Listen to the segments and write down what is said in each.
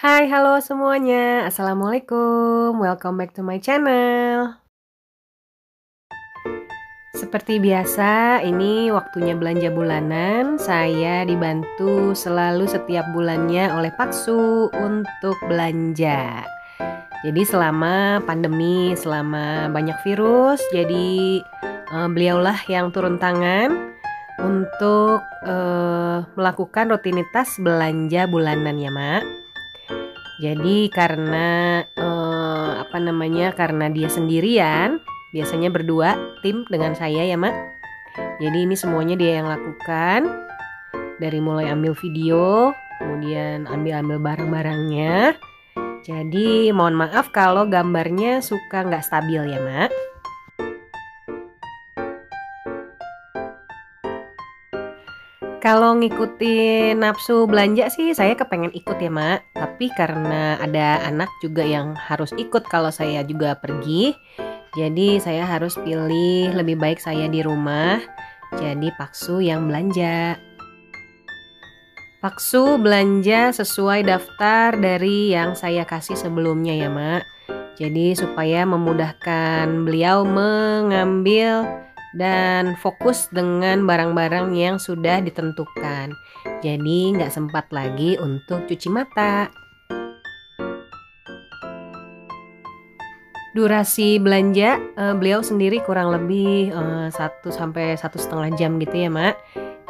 Hai, halo semuanya. Assalamualaikum. Welcome back to my channel. Seperti biasa, ini waktunya belanja bulanan. Saya dibantu selalu setiap bulannya oleh Paksu untuk belanja. Jadi selama pandemi, selama banyak virus, jadi beliaulah yang turun tangan untuk melakukan rutinitas belanja bulanan ya, Mak. Jadi karena dia sendirian, biasanya berdua tim dengan saya ya, Mak. Jadi ini semuanya dia yang lakukan. Dari mulai ambil video, kemudian ambil barang-barangnya. Jadi mohon maaf kalau gambarnya suka nggak stabil ya, Mak. Kalau ngikutin nafsu belanja sih saya kepengen ikut ya, Mak. Tapi karena ada anak juga yang harus ikut kalau saya juga pergi, jadi saya harus pilih lebih baik saya di rumah. Jadi Paksu yang belanja. Paksu belanja sesuai daftar dari yang saya kasih sebelumnya ya, Mak. Jadi supaya memudahkan beliau mengambil dan fokus dengan barang-barang yang sudah ditentukan. Jadi nggak sempat lagi untuk cuci mata. Durasi belanja beliau sendiri kurang lebih 1 sampai 1,5 jam gitu ya, Mak.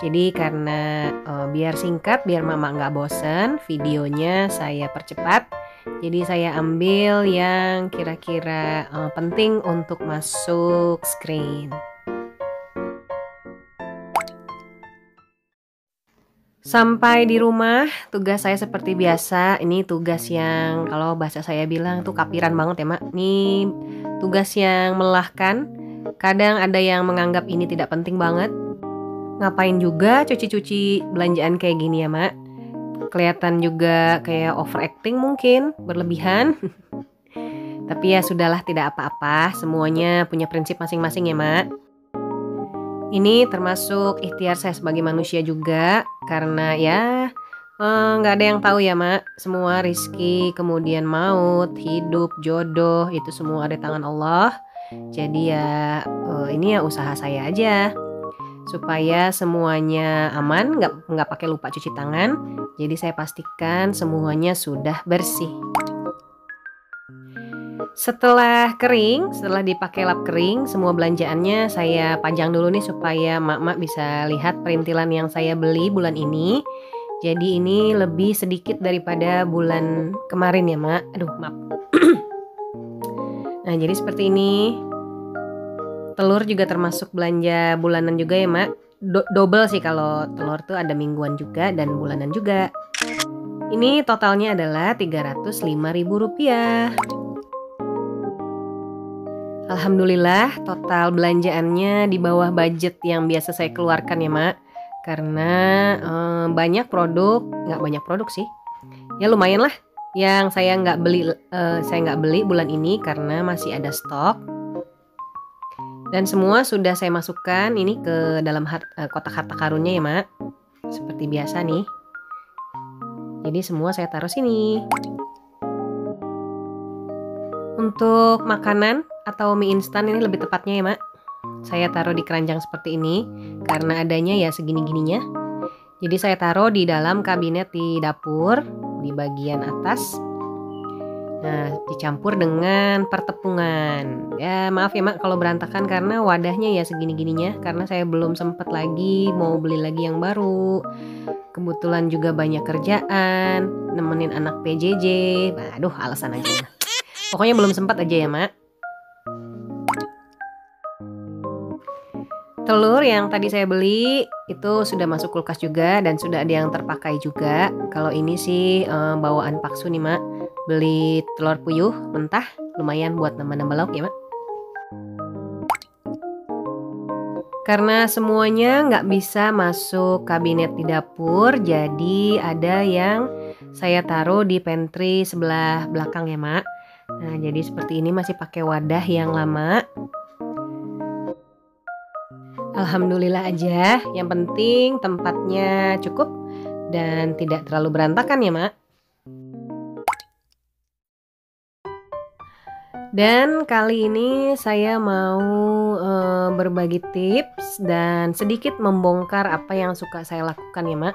Jadi karena biar singkat, biar Mama nggak bosen, videonya saya percepat. Jadi saya ambil yang kira-kira penting untuk masuk screen. Sampai di rumah, tugas saya seperti biasa. Ini tugas yang kalau bahasa saya bilang tuh kapiran banget ya, Mak. Ini tugas yang melelahkan. Kadang ada yang menganggap ini tidak penting banget. Ngapain juga cuci-cuci belanjaan kayak gini ya, Mak. Kelihatan juga kayak overacting mungkin, berlebihan. Tapi ya sudahlah, tidak apa-apa. Semuanya punya prinsip masing-masing ya, Mak. Ini termasuk ikhtiar saya sebagai manusia juga, karena ya nggak ada yang tahu ya, Mak. Semua rizki, kemudian maut, hidup, jodoh, itu semua ada di tangan Allah. Jadi ya ini ya usaha saya aja supaya semuanya aman, nggak pakai lupa cuci tangan. Jadi saya pastikan semuanya sudah bersih. Setelah kering, setelah dipakai lap kering, semua belanjaannya saya panjang dulu nih supaya mak-mak bisa lihat perintilan yang saya beli bulan ini. Jadi ini lebih sedikit daripada bulan kemarin ya, Mak. Aduh, maaf. Nah, jadi seperti ini. Telur juga termasuk belanja bulanan juga ya, Mak. Double sih kalau telur tuh ada mingguan juga dan bulanan juga. Ini totalnya adalah Rp305.000. Alhamdulillah total belanjaannya di bawah budget yang biasa saya keluarkan ya, Mak. Karena banyak produk, nggak banyak produk sih. Ya lumayan lah yang saya nggak beli bulan ini karena masih ada stok. Dan semua sudah saya masukkan ini ke dalam kotak harta karunnya ya, Mak. Seperti biasa nih. Jadi semua saya taruh sini. Untuk makanan atau mie instan ini lebih tepatnya ya, Mak. Saya taruh di keranjang seperti ini karena adanya ya segini-gininya. Jadi saya taruh di dalam kabinet di dapur di bagian atas. Nah, dicampur dengan pertepungan. Ya maaf ya, Mak, kalau berantakan karena wadahnya ya segini-gininya. Karena saya belum sempat lagi mau beli lagi yang baru. Kebetulan juga banyak kerjaan, nemenin anak PJJ. Aduh, alasan aja. Pokoknya belum sempat aja ya, Mak. Telur yang tadi saya beli itu sudah masuk kulkas juga dan sudah ada yang terpakai juga. Kalau ini sih bawaan Paksu nih, Mak. Beli telur puyuh mentah, lumayan buat nambah-nambah lauk ya, Mak. Karena semuanya nggak bisa masuk kabinet di dapur, jadi ada yang saya taruh di pantry sebelah belakang ya, Mak. Nah, jadi seperti ini masih pakai wadah yang lama. Alhamdulillah aja, yang penting tempatnya cukup dan tidak terlalu berantakan ya, Mak. Dan kali ini saya mau berbagi tips dan sedikit membongkar apa yang suka saya lakukan ya Mak.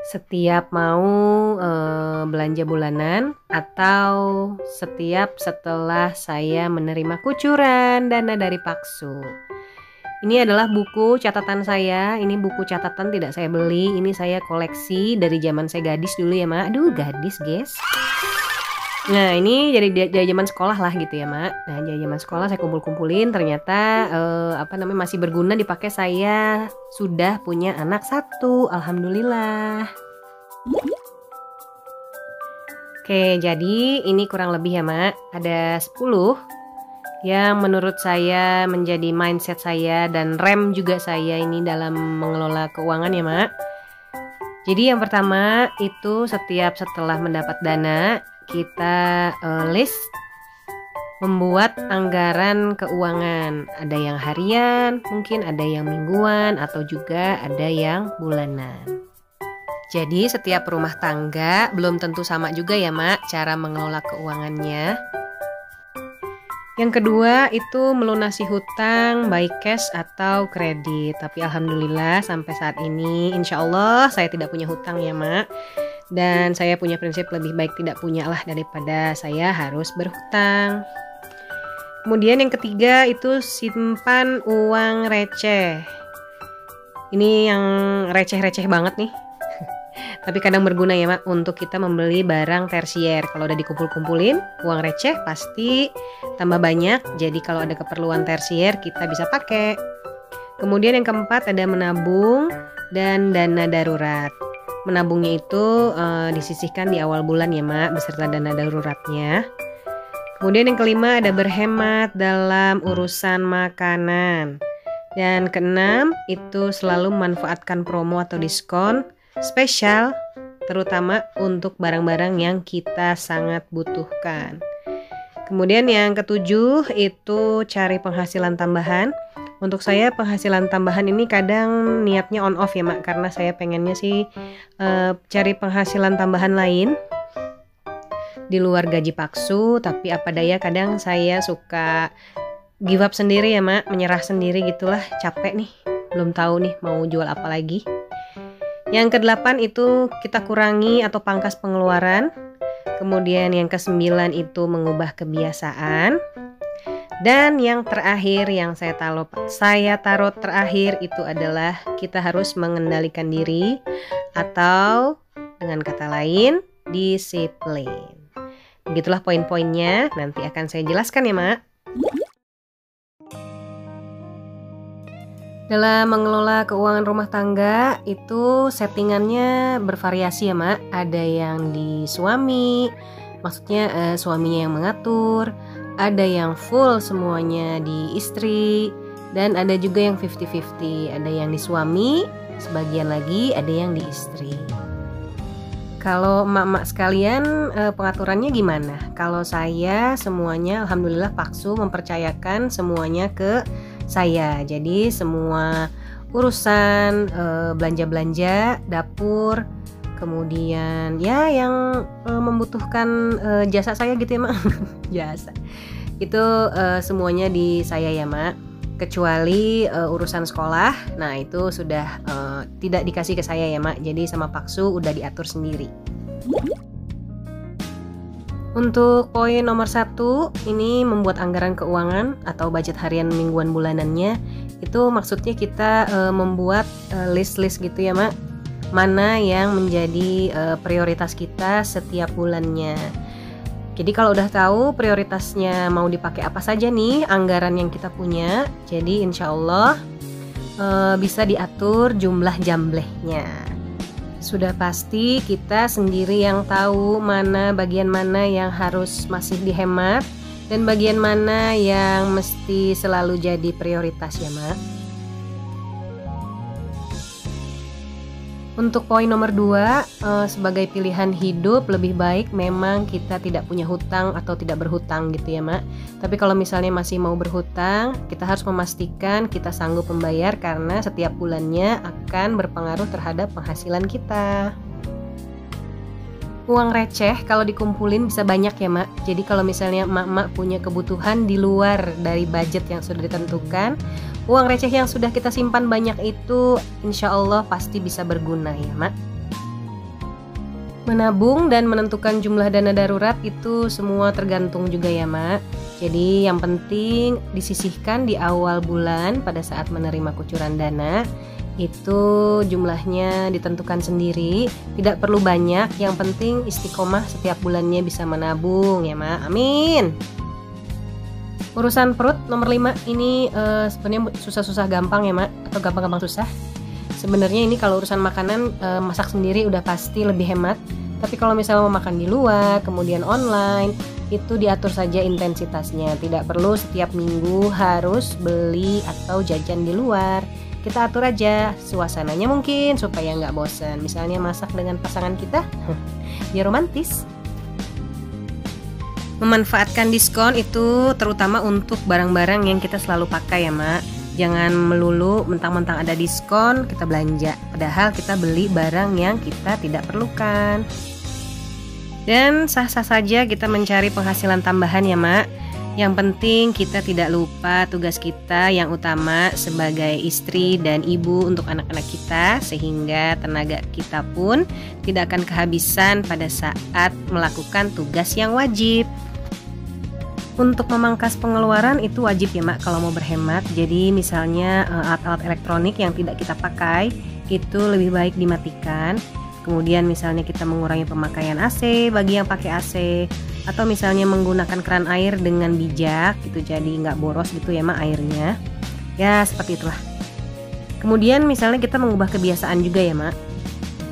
Setiap mau belanja bulanan atau setiap setelah saya menerima kucuran dana dari Paksu. Ini adalah buku catatan saya. Ini buku catatan tidak saya beli, ini saya koleksi dari zaman saya gadis dulu ya Mak. Aduh gadis guys. Nah ini dari zaman sekolah lah gitu ya Mak. Nah dari zaman sekolah saya kumpul-kumpulin, ternyata masih berguna dipakai. Saya sudah punya anak 1, alhamdulillah. Oke, jadi ini kurang lebih ya Mak, ada 10 yang menurut saya menjadi mindset saya dan rem juga saya ini dalam mengelola keuangan ya Mak. Jadi yang pertama itu setiap setelah mendapat dana kita list membuat anggaran keuangan. Ada yang harian, mungkin ada yang mingguan, atau juga ada yang bulanan. Jadi setiap rumah tangga belum tentu sama juga ya Mak cara mengelola keuangannya. Yang kedua itu melunasi hutang baik cash atau kredit. Tapi alhamdulillah sampai saat ini insya Allah saya tidak punya hutang ya Mak. Dan saya punya prinsip lebih baik tidak punya lah daripada saya harus berhutang. Kemudian yang ketiga itu simpan uang receh. Ini yang receh-receh banget nih. Tapi kadang berguna ya Mak untuk kita membeli barang tersier. Kalau udah dikumpul-kumpulin uang receh pasti tambah banyak. Jadi kalau ada keperluan tersier kita bisa pakai. Kemudian yang keempat ada menabung dan dana darurat. Menabungnya itu disisihkan di awal bulan ya Mak beserta dana daruratnya. Kemudian yang kelima ada berhemat dalam urusan makanan. Dan keenam itu selalu memanfaatkan promo atau diskon spesial terutama untuk barang-barang yang kita sangat butuhkan. Kemudian yang ketujuh itu cari penghasilan tambahan. Untuk saya penghasilan tambahan ini kadang niatnya on off ya Mak, karena saya pengennya sih cari penghasilan tambahan lain di luar gaji Paksu. Tapi apa daya kadang saya suka give up sendiri ya Mak, menyerah sendiri gitulah, capek nih, belum tahu nih mau jual apa lagi. Yang ke-8 itu kita kurangi atau pangkas pengeluaran. Kemudian yang ke-9 itu mengubah kebiasaan. Dan yang terakhir yang saya taruh terakhir itu adalah kita harus mengendalikan diri atau dengan kata lain disiplin. Begitulah poin-poinnya, nanti akan saya jelaskan ya Mak. Dalam mengelola keuangan rumah tangga itu settingannya bervariasi ya Mak. Ada yang di suami, maksudnya suaminya yang mengatur. Ada yang full semuanya di istri. Dan ada juga yang 50-50. Ada yang di suami, sebagian lagi ada yang di istri. Kalau emak-emak sekalian pengaturannya gimana? Kalau saya semuanya alhamdulillah Paksu mempercayakan semuanya ke saya. Jadi semua urusan belanja-belanja, dapur, kemudian ya yang membutuhkan jasa saya gitu ya Mak. Jasa itu semuanya di saya ya Mak, kecuali urusan sekolah. Nah itu sudah tidak dikasih ke saya ya Mak, jadi sama Paksu udah diatur sendiri. Untuk poin nomor 1 ini membuat anggaran keuangan atau budget harian, mingguan, bulanannya. Itu maksudnya kita membuat list-list gitu ya Mak, mana yang menjadi prioritas kita setiap bulannya. Jadi kalau udah tahu prioritasnya mau dipakai apa saja nih anggaran yang kita punya, jadi insya Allah bisa diatur jumlah jamblehnya. Sudah pasti kita sendiri yang tahu bagian mana yang harus masih dihemat dan bagian mana yang mesti selalu jadi prioritas ya Mak. Untuk poin nomor 2, sebagai pilihan hidup lebih baik memang kita tidak punya hutang atau tidak berhutang gitu ya Mak. Tapi kalau misalnya masih mau berhutang, kita harus memastikan kita sanggup membayar karena setiap bulannya akan berpengaruh terhadap penghasilan kita. Uang receh kalau dikumpulin bisa banyak ya Mak. Jadi kalau misalnya emak-emak punya kebutuhan di luar dari budget yang sudah ditentukan, uang receh yang sudah kita simpan banyak itu insya Allah pasti bisa berguna ya Mak. Menabung dan menentukan jumlah dana darurat itu semua tergantung juga ya Mak. Jadi yang penting disisihkan di awal bulan pada saat menerima kucuran dana. Itu jumlahnya ditentukan sendiri, tidak perlu banyak, yang penting istiqomah setiap bulannya bisa menabung ya Mak, amin. Urusan perut nomor 5 ini sebenarnya susah-susah gampang ya Mak, atau gampang-gampang susah. Sebenarnya ini kalau urusan makanan masak sendiri udah pasti lebih hemat, tapi kalau misalnya mau makan di luar, kemudian online, itu diatur saja intensitasnya, tidak perlu setiap minggu harus beli atau jajan di luar. Kita atur aja suasananya mungkin supaya nggak bosan. Misalnya masak dengan pasangan kita, biar romantis. Memanfaatkan diskon itu terutama untuk barang-barang yang kita selalu pakai ya Mak. Jangan melulu mentang-mentang ada diskon kita belanja, padahal kita beli barang yang kita tidak perlukan. Dan sah-sah saja kita mencari penghasilan tambahan ya Mak. Yang penting kita tidak lupa tugas kita yang utama sebagai istri dan ibu untuk anak-anak kita, sehingga tenaga kita pun tidak akan kehabisan pada saat melakukan tugas yang wajib. Untuk memangkas pengeluaran itu wajib ya Mak kalau mau berhemat. Jadi misalnya alat-alat elektronik yang tidak kita pakai itu lebih baik dimatikan. Kemudian misalnya kita mengurangi pemakaian AC bagi yang pakai AC, atau misalnya menggunakan keran air dengan bijak gitu, jadi nggak boros gitu ya Mak airnya. Ya seperti itulah. Kemudian misalnya kita mengubah kebiasaan juga ya Mak.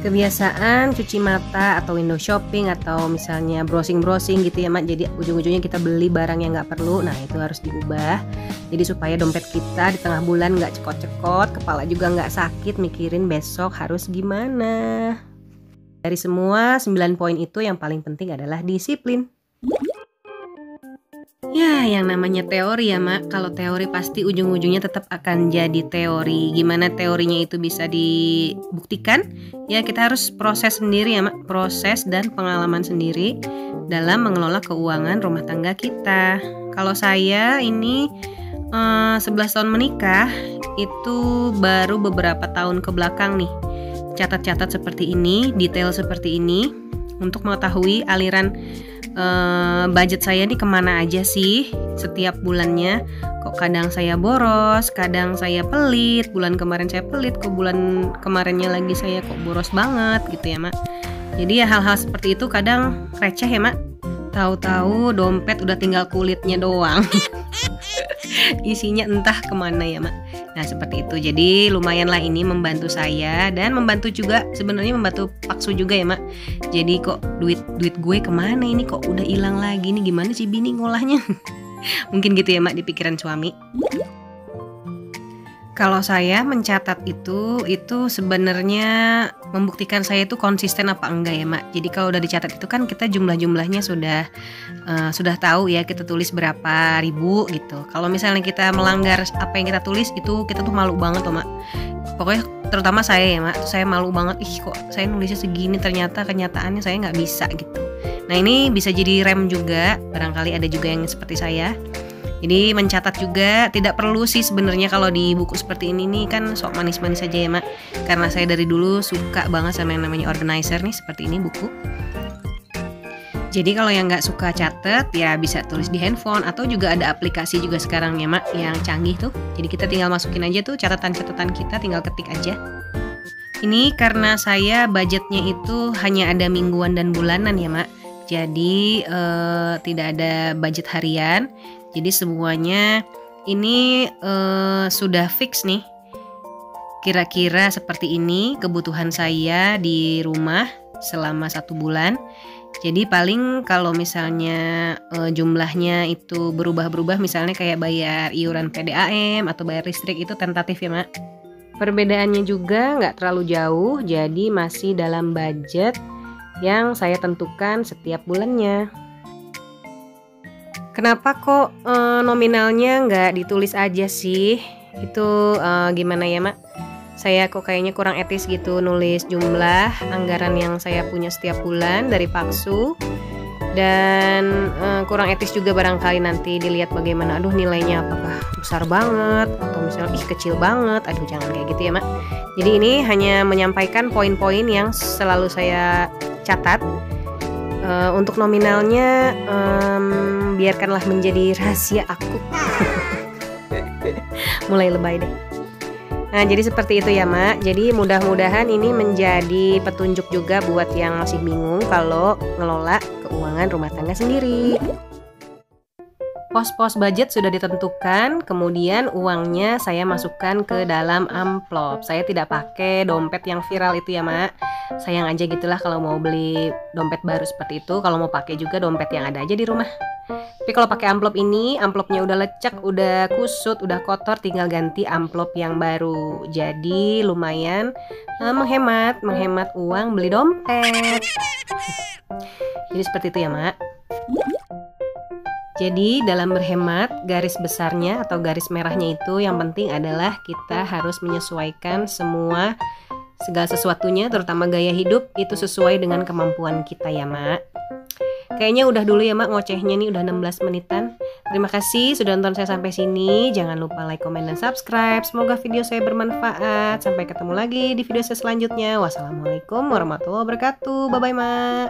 Kebiasaan cuci mata atau window shopping atau misalnya browsing-browsing gitu ya Mak. Jadi ujung-ujungnya kita beli barang yang nggak perlu. Nah itu harus diubah. Jadi supaya dompet kita di tengah bulan nggak cekot-cekot, kepala juga nggak sakit mikirin besok harus gimana. Dari semua 9 poin itu yang paling penting adalah disiplin. Ya, yang namanya teori ya Mak. Kalau teori pasti ujung-ujungnya tetap akan jadi teori. Gimana teorinya itu bisa dibuktikan? Ya kita harus proses sendiri ya Mak. Proses dan pengalaman sendiri dalam mengelola keuangan rumah tangga kita. Kalau saya ini 11 tahun menikah, itu baru beberapa tahun ke belakang nih catat-catat seperti ini, detail seperti ini, untuk mengetahui aliran budget saya nih kemana aja sih setiap bulannya. Kok kadang saya boros, kadang saya pelit, bulan kemarin saya pelit, kok bulan kemarinnya lagi saya kok boros banget gitu ya Mak. Jadi ya hal-hal seperti itu kadang receh ya Mak. Tahu-tahu dompet udah tinggal kulitnya doang. Isinya entah kemana ya Mak. Nah seperti itu. Jadi lumayanlah ini membantu saya, dan membantu juga sebenarnya membantu Paksu juga ya Mak. Jadi kok duit gue kemana ini, kok udah hilang lagi nih, gimana sih bini ngolahnya. Mungkin gitu ya Mak di pikiran suami. Kalau saya mencatat itu sebenarnya membuktikan saya itu konsisten apa enggak ya Mak. Jadi kalau udah dicatat itu kan kita jumlah-jumlahnya sudah tahu ya, kita tulis berapa ribu gitu. Kalau misalnya kita melanggar apa yang kita tulis itu kita tuh malu banget loh Mak. Pokoknya terutama saya ya Mak, saya malu banget. Ih kok saya nulisnya segini, ternyata kenyataannya saya nggak bisa gitu. Nah ini bisa jadi rem juga, barangkali ada juga yang seperti saya. Jadi mencatat juga tidak perlu sih sebenarnya. Kalau di buku seperti ini nih kan sok manis-manis aja ya Mak. Karena saya dari dulu suka banget sama yang namanya organizer nih, seperti ini buku. Jadi kalau yang nggak suka catat ya bisa tulis di handphone, atau juga ada aplikasi juga sekarang ya Mak yang canggih tuh. Jadi kita tinggal masukin aja tuh catatan-catatan kita, tinggal ketik aja. Ini karena saya budgetnya itu hanya ada mingguan dan bulanan ya Mak. Jadi tidak ada budget harian. Jadi semuanya ini sudah fix nih. Kira-kira seperti ini kebutuhan saya di rumah selama 1 bulan. Jadi paling kalau misalnya jumlahnya itu berubah-berubah, misalnya kayak bayar iuran PDAM atau bayar listrik, itu tentatif ya Mak. Perbedaannya juga nggak terlalu jauh, jadi masih dalam budget yang saya tentukan setiap bulannya. Kenapa kok nominalnya nggak ditulis aja sih? Itu gimana ya Mak? Saya kok kayaknya kurang etis gitu nulis jumlah anggaran yang saya punya setiap bulan dari Paksu. Dan kurang etis juga barangkali nanti dilihat bagaimana, aduh nilainya apakah besar banget atau misalnya kecil banget, aduh jangan kayak gitu ya Mak. Jadi ini hanya menyampaikan poin-poin yang selalu saya catat. Untuk nominalnya biarkanlah menjadi rahasia aku. Mulai lebay deh. Nah, jadi seperti itu ya, Mak. Jadi mudah-mudahan ini menjadi petunjuk juga buat yang masih bingung kalau ngelola keuangan rumah tangga sendiri. Pos-pos budget sudah ditentukan, kemudian uangnya saya masukkan ke dalam amplop. Saya tidak pakai dompet yang viral itu ya, Mak. Sayang aja gitulah kalau mau beli dompet baru seperti itu, kalau mau pakai juga dompet yang ada aja di rumah. Tapi kalau pakai amplop ini, amplopnya udah lecek, udah kusut, udah kotor, tinggal ganti amplop yang baru. Jadi lumayan menghemat uang beli dompet. Jadi seperti itu ya, Mak. Jadi dalam berhemat, garis besarnya atau garis merahnya itu yang penting adalah kita harus menyesuaikan segala sesuatunya, terutama gaya hidup itu sesuai dengan kemampuan kita ya, Mak. Kayaknya udah dulu ya Mak ngocehnya nih, udah 16 menitan. Terima kasih sudah nonton saya sampai sini. Jangan lupa like, komen, dan subscribe. Semoga video saya bermanfaat. Sampai ketemu lagi di video saya selanjutnya. Wassalamualaikum warahmatullahi wabarakatuh. Bye-bye Mak.